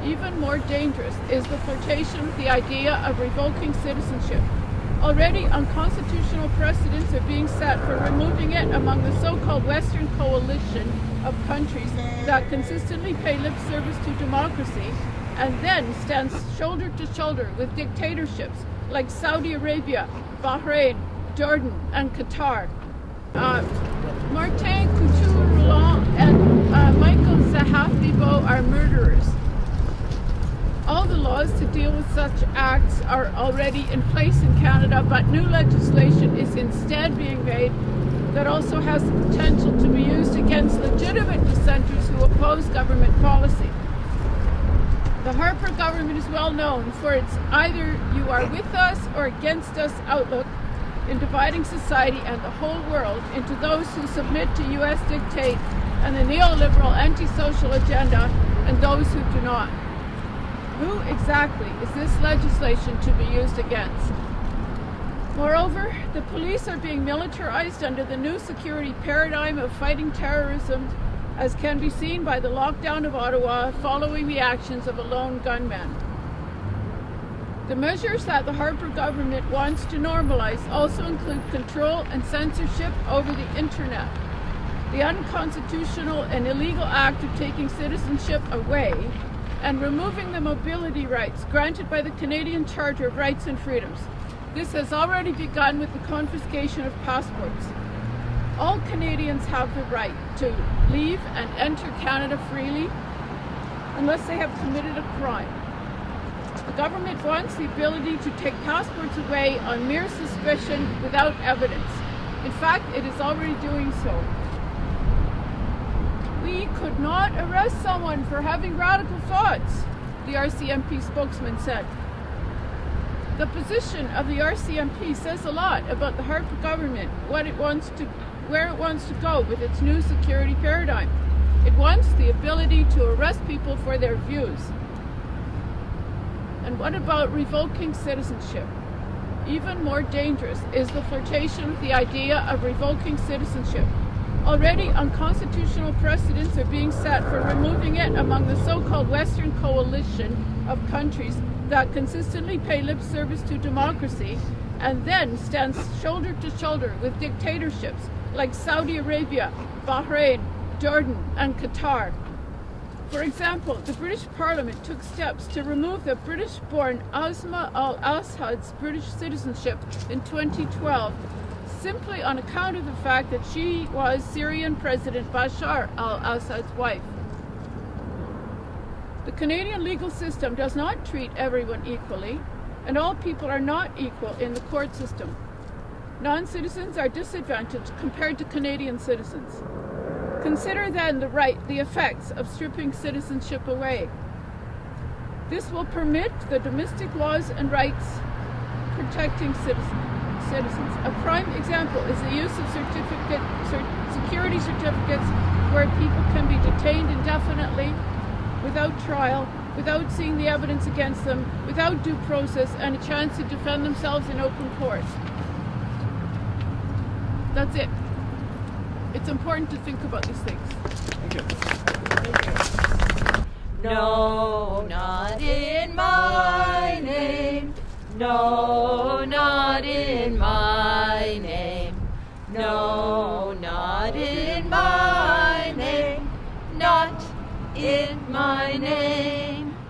Even more dangerous is the flirtation with the idea of revoking citizenship. Already unconstitutional precedents are being set for removing it among the so-called Western coalition of countries that consistently pay lip service to democracy and then stand shoulder to shoulder with dictatorships like Saudi Arabia, Bahrain, Jordan, and Qatar. Martin Couture-Roland and Michael Zehaf-Bibeau are murderers. All the laws to deal with such acts are already in place in Canada, but new legislation is instead being made that also has the potential to be used against legitimate dissenters who oppose government policy. The Harper government is well known for its either you are with us or against us outlook in dividing society and the whole world into those who submit to U.S. dictate and the neoliberal antisocial agenda and those who do not. Who exactly is this legislation to be used against? Moreover, the police are being militarized under the new security paradigm of fighting terrorism, as can be seen by the lockdown of Ottawa following the actions of a lone gunman. The measures that the Harper government wants to normalize also include control and censorship over the internet, the unconstitutional and illegal act of taking citizenship away, and removing the mobility rights granted by the Canadian Charter of Rights and Freedoms. This has already begun with the confiscation of passports. All Canadians have the right to leave and enter Canada freely unless they have committed a crime. The government wants the ability to take passports away on mere suspicion without evidence. In fact, it is already doing so. We could not arrest someone for having radical thoughts, the RCMP spokesman said. The position of the RCMP says a lot about the Harper government, where it wants to go with its new security paradigm. It wants the ability to arrest people for their views. And what about revoking citizenship? Even more dangerous is the flirtation with the idea of revoking citizenship. Already unconstitutional precedents are being set for removing it among the so-called Western coalition of countries that consistently pay lip service to democracy and then stand shoulder to shoulder with dictatorships like Saudi Arabia, Bahrain, Jordan, and Qatar. For example, the British Parliament took steps to remove the British-born Asma al-Assad's British citizenship in 2012, simply on account of the fact that she was Syrian President Bashar al-Assad's wife. The Canadian legal system does not treat everyone equally, and all people are not equal in the court system. Non-citizens are disadvantaged compared to Canadian citizens. Consider then the effects of stripping citizenship away. This will permit the domestic laws and rights protecting citizens. A prime example is the use of security certificates where people can be detained indefinitely, without trial, without seeing the evidence against them, without due process, and a chance to defend themselves in open court. That's it. It's important to think about these things. Thank you. No, no.